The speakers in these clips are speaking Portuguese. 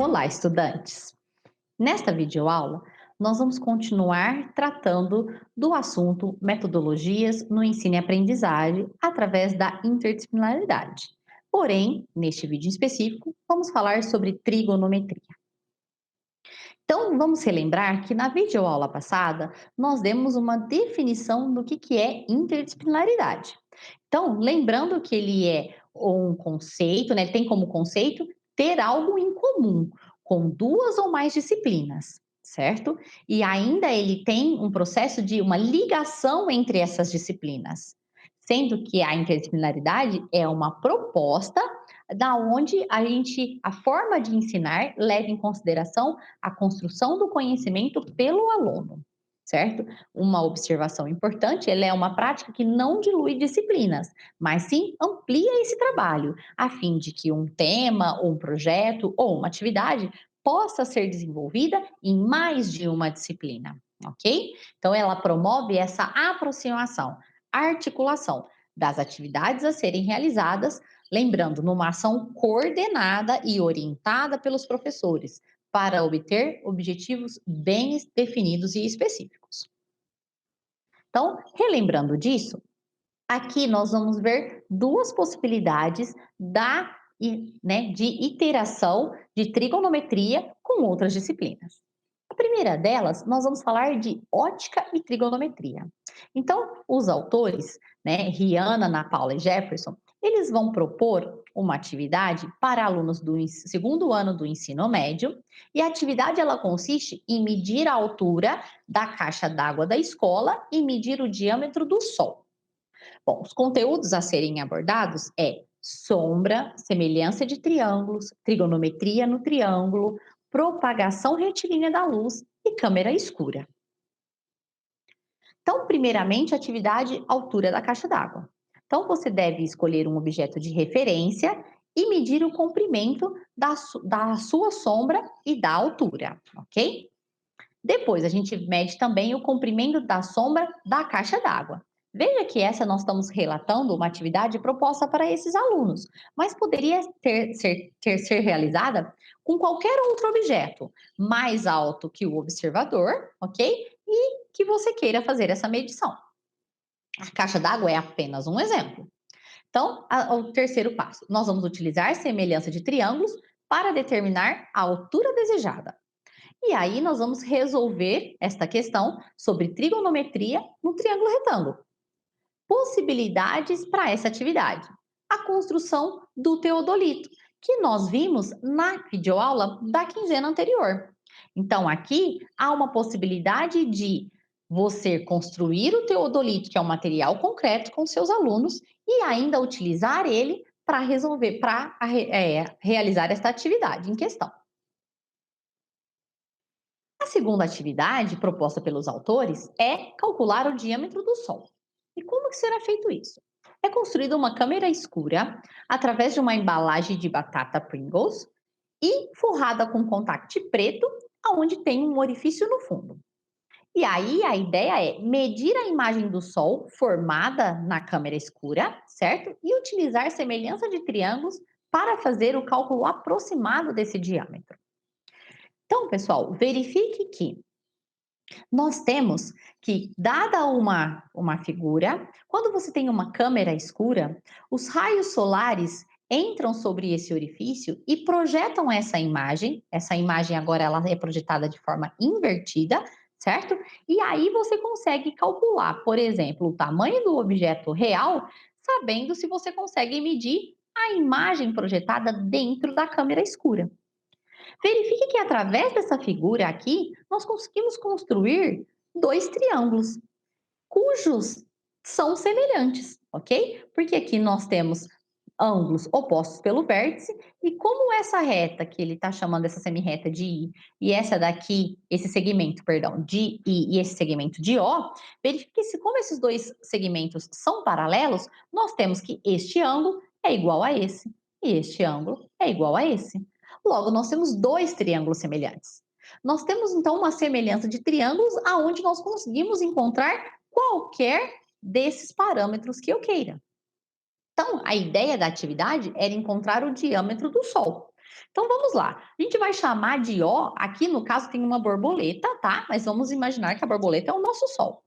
Olá, estudantes! Nesta videoaula, nós vamos continuar tratando do assunto metodologias no ensino e aprendizagem através da interdisciplinaridade. Porém, neste vídeo em específico, vamos falar sobre trigonometria. Então, vamos relembrar que na videoaula passada, nós demos uma definição do que é interdisciplinaridade. Então, lembrando que ele é um conceito, né? Ele tem como conceito ter algo em comum, com duas ou mais disciplinas, certo? E ainda ele tem um processo de uma ligação entre essas disciplinas, sendo que a interdisciplinaridade é uma proposta da onde a forma de ensinar leva em consideração a construção do conhecimento pelo aluno, certo? Uma observação importante, ela é uma prática que não dilui disciplinas, mas sim amplia esse trabalho, a fim de que um tema, ou um projeto, ou uma atividade possa ser desenvolvida em mais de uma disciplina, ok? Então, ela promove essa aproximação, articulação das atividades a serem realizadas, lembrando, numa ação coordenada e orientada pelos professores, para obter objetivos bem definidos e específicos. Então, relembrando disso, aqui nós vamos ver duas possibilidades de iteração de trigonometria com outras disciplinas. A primeira delas, nós vamos falar de ótica e trigonometria. Então, os autores, Rihanna, Ana Paula e Jefferson, eles vão propor uma atividade para alunos do segundo ano do ensino médio, e a atividade ela consiste em medir a altura da caixa d'água da escola e medir o diâmetro do Sol. Bom, os conteúdos a serem abordados é sombra, semelhança de triângulos, trigonometria no triângulo, propagação retilínea da luz e câmera escura. Então, primeiramente, atividade altura da caixa d'água. Então, você deve escolher um objeto de referência e medir o comprimento da sua sombra e da altura, ok? Depois, a gente mede também o comprimento da sombra da caixa d'água. Veja que essa nós estamos relatando uma atividade proposta para esses alunos, mas poderia ser realizada com qualquer outro objeto, mais alto que o observador, ok? E que você queira fazer essa medição. A caixa d'água é apenas um exemplo. Então, o terceiro passo, nós vamos utilizar semelhança de triângulos para determinar a altura desejada. E aí nós vamos resolver esta questão sobre trigonometria no triângulo retângulo. Possibilidades para essa atividade. A construção do teodolito, que nós vimos na videoaula da quinzena anterior. Então, aqui há uma possibilidade de você construir o teodolito, que é um material concreto, com seus alunos e ainda utilizar ele para realizar esta atividade em questão. A segunda atividade proposta pelos autores é calcular o diâmetro do Sol. E como que será feito isso? É construída uma câmera escura através de uma embalagem de batata Pringles e forrada com contact preto, onde tem um orifício no fundo. E aí a ideia é medir a imagem do Sol formada na câmera escura, certo? E utilizar semelhança de triângulos para fazer o cálculo aproximado desse diâmetro. Então, pessoal, verifique que nós temos que, dada uma figura, quando você tem uma câmera escura, os raios solares entram sobre esse orifício e projetam essa imagem agora ela é projetada de forma invertida, certo? E aí você consegue calcular, por exemplo, o tamanho do objeto real, sabendo se você consegue medir a imagem projetada dentro da câmera escura. Verifique que através dessa figura aqui, nós conseguimos construir dois triângulos, cujos são semelhantes, ok? Porque aqui nós temos ângulos opostos pelo vértice, e como essa reta que ele está chamando essa semirreta de I, e essa daqui, esse segmento, perdão, de I e esse segmento de O, verifique que como esses dois segmentos são paralelos, nós temos que este ângulo é igual a esse, e este ângulo é igual a esse. Logo, nós temos dois triângulos semelhantes. Nós temos, então, uma semelhança de triângulos aonde nós conseguimos encontrar qualquer desses parâmetros que eu queira. Então, a ideia da atividade era encontrar o diâmetro do Sol. Então vamos lá. A gente vai chamar de O, aqui no caso tem uma borboleta, tá? Mas vamos imaginar que a borboleta é o nosso Sol.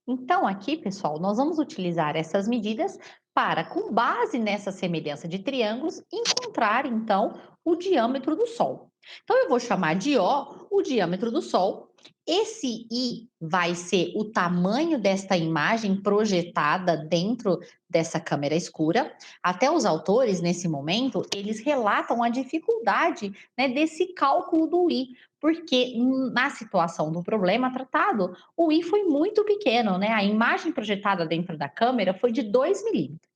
Então, aqui, pessoal, nós vamos utilizar essas medidas para, com base nessa semelhança de triângulos, encontrar então o diâmetro do Sol. Então, eu vou chamar de O diâmetro do Sol. Esse I vai ser o tamanho desta imagem projetada dentro dessa câmera escura. Até os autores, nesse momento, eles relatam a dificuldade, né, desse cálculo do I, porque na situação do problema tratado, o I foi muito pequeno, né? A imagem projetada dentro da câmera foi de 2 milímetros.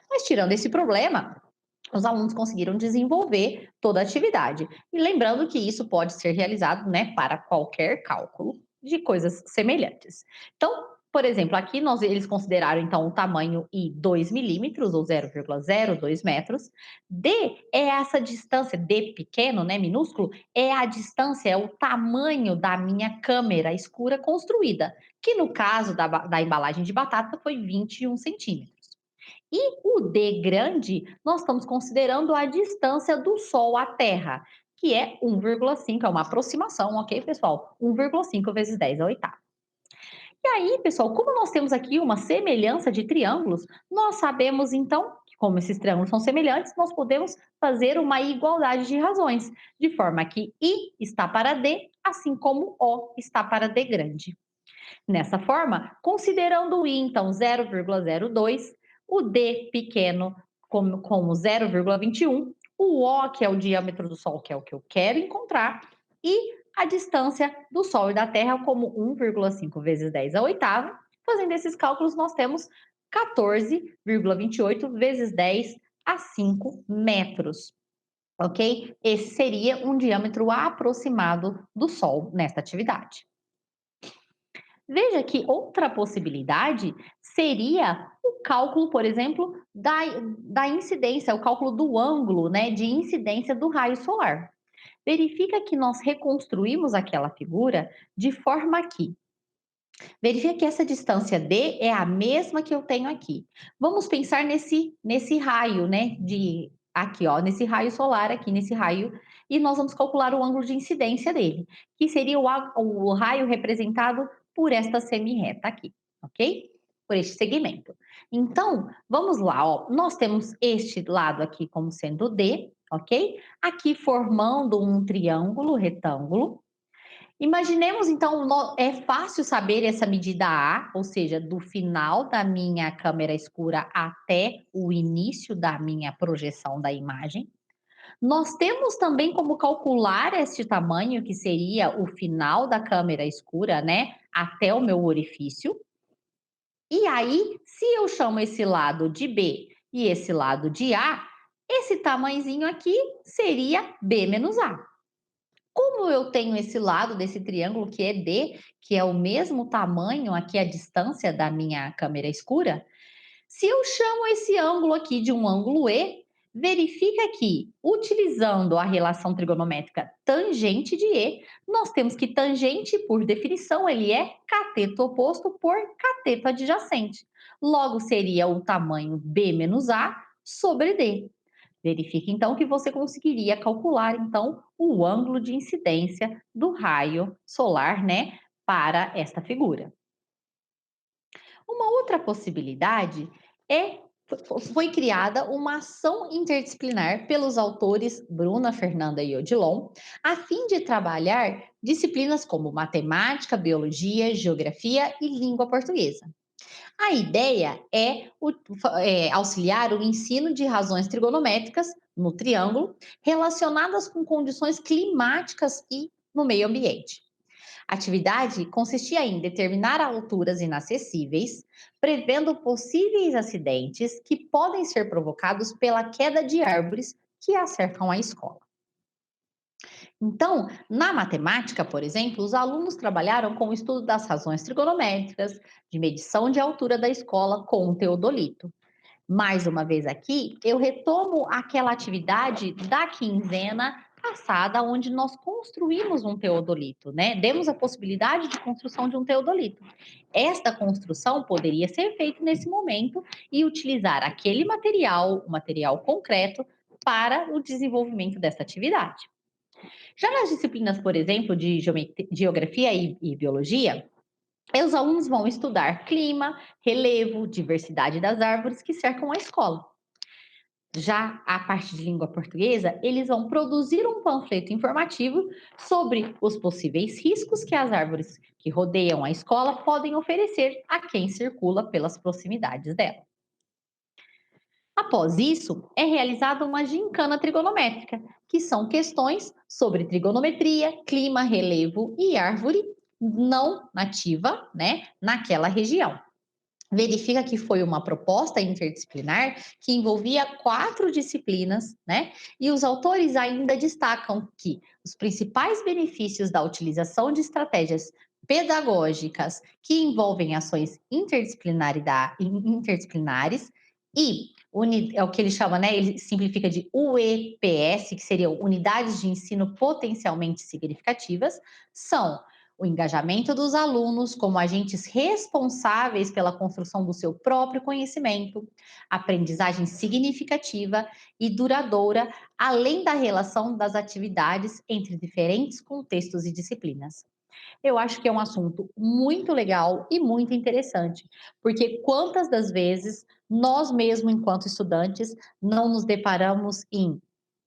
Mas tirando esse problema, os alunos conseguiram desenvolver toda a atividade. E lembrando que isso pode ser realizado, né, para qualquer cálculo de coisas semelhantes. Então, por exemplo, aqui eles consideraram então o tamanho I 2 milímetros ou 0,02 metros. D é essa distância, D pequeno, né, minúsculo, é a distância, é o tamanho da minha câmera escura construída, que no caso da embalagem de batata foi 21 centímetros. E o D grande, nós estamos considerando a distância do Sol à Terra, que é 1,5, é uma aproximação, ok, pessoal? 1,5 vezes 10 à oitava. E aí, pessoal, como nós temos aqui uma semelhança de triângulos, nós sabemos então que, como esses triângulos são semelhantes, nós podemos fazer uma igualdade de razões, de forma que I está para D, assim como O está para D grande. Nessa forma, considerando o I, então, 0,02, o D pequeno como 0,21, o O, que é o diâmetro do Sol, que é o que eu quero encontrar, e a distância do Sol e da Terra como 1,5 vezes 10 à oitava. Fazendo esses cálculos, nós temos 14,28 vezes 10 a 5 metros. Ok? Esse seria um diâmetro aproximado do Sol nesta atividade. Veja que outra possibilidade seria o cálculo, por exemplo, da incidência, o cálculo do ângulo, né, de incidência do raio solar. Verifica que nós reconstruímos aquela figura de forma que verifica que essa distância D é a mesma que eu tenho aqui. Vamos pensar nesse raio, né, de aqui, ó, nesse raio solar aqui, nesse raio, e nós vamos calcular o ângulo de incidência dele, que seria o raio representado por esta semi-reta aqui, ok? Por este segmento. Então, vamos lá, ó, nós temos este lado aqui como sendo D, ok? Aqui formando um triângulo retângulo, imaginemos então, é fácil saber essa medida A, ou seja, do final da minha câmera escura até o início da minha projeção da imagem. Nós temos também como calcular este tamanho, que seria o final da câmera escura, né, até o meu orifício. E aí, se eu chamo esse lado de B e esse lado de A, esse tamanhozinho aqui seria B menos A. Como eu tenho esse lado desse triângulo que é D, que é o mesmo tamanho aqui a distância da minha câmera escura, se eu chamo esse ângulo aqui de um ângulo E, verifica que, utilizando a relação trigonométrica tangente de E, nós temos que tangente, por definição, ele é cateto oposto por cateto adjacente. Logo, seria o tamanho B menos A sobre D. Verifique então que você conseguiria calcular então o ângulo de incidência do raio solar, né, para esta figura. Uma outra possibilidade é foi criada uma ação interdisciplinar pelos autores Bruna, Fernanda e Odilon, a fim de trabalhar disciplinas como matemática, biologia, geografia e língua portuguesa. A ideia é auxiliar o ensino de razões trigonométricas no triângulo relacionadas com condições climáticas e no meio ambiente. A atividade consistia em determinar alturas inacessíveis, prevendo possíveis acidentes que podem ser provocados pela queda de árvores que acercam a escola. Então, na matemática, por exemplo, os alunos trabalharam com o estudo das razões trigonométricas, de medição de altura da escola com o teodolito. Mais uma vez aqui, eu retomo aquela atividade da quinzena passada, onde nós construímos um teodolito, né? Demos a possibilidade de construção de um teodolito. Esta construção poderia ser feita nesse momento e utilizar aquele material, o material concreto, para o desenvolvimento dessa atividade. Já nas disciplinas, por exemplo, de geografia e biologia, os alunos vão estudar clima, relevo, diversidade das árvores que cercam a escola. Já a parte de língua portuguesa, eles vão produzir um panfleto informativo sobre os possíveis riscos que as árvores que rodeiam a escola podem oferecer a quem circula pelas proximidades dela. Após isso, é realizada uma gincana trigonométrica, que são questões sobre trigonometria, clima, relevo e árvore não nativa, né, naquela região. Verifica que foi uma proposta interdisciplinar que envolvia 4 disciplinas, né? E os autores ainda destacam que os principais benefícios da utilização de estratégias pedagógicas que envolvem ações interdisciplinares e é o que ele chama, né? Ele simplifica de UEPS, que seriam unidades de ensino potencialmente significativas, são o engajamento dos alunos como agentes responsáveis pela construção do seu próprio conhecimento, aprendizagem significativa e duradoura, além da relação das atividades entre diferentes contextos e disciplinas. Eu acho que é um assunto muito legal e muito interessante, porque quantas das vezes nós mesmos, enquanto estudantes, não nos deparamos em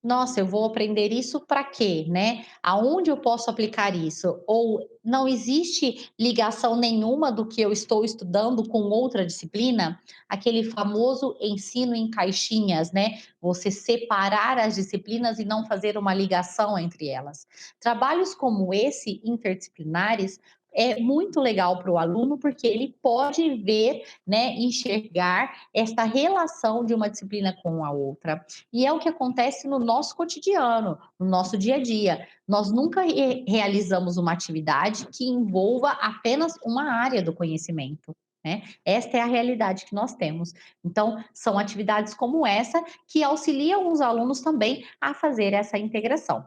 nossa, eu vou aprender isso para quê, né? Aonde eu posso aplicar isso? Ou não existe ligação nenhuma do que eu estou estudando com outra disciplina? Aquele famoso ensino em caixinhas, né? Você separar as disciplinas e não fazer uma ligação entre elas. Trabalhos como esse, interdisciplinares, é muito legal para o aluno porque ele pode ver, né, enxergar esta relação de uma disciplina com a outra. E é o que acontece no nosso cotidiano, no nosso dia a dia. Nós nunca realizamos uma atividade que envolva apenas uma área do conhecimento. Né? Esta é a realidade que nós temos. Então, são atividades como essa que auxiliam os alunos também a fazer essa integração.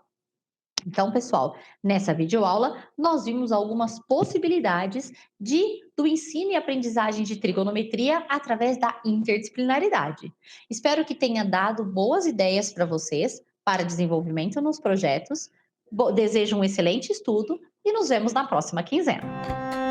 Então, pessoal, nessa videoaula nós vimos algumas possibilidades do ensino e aprendizagem de trigonometria através da interdisciplinaridade. Espero que tenha dado boas ideias para vocês para desenvolvimento nos projetos. Desejo um excelente estudo e nos vemos na próxima quinzena.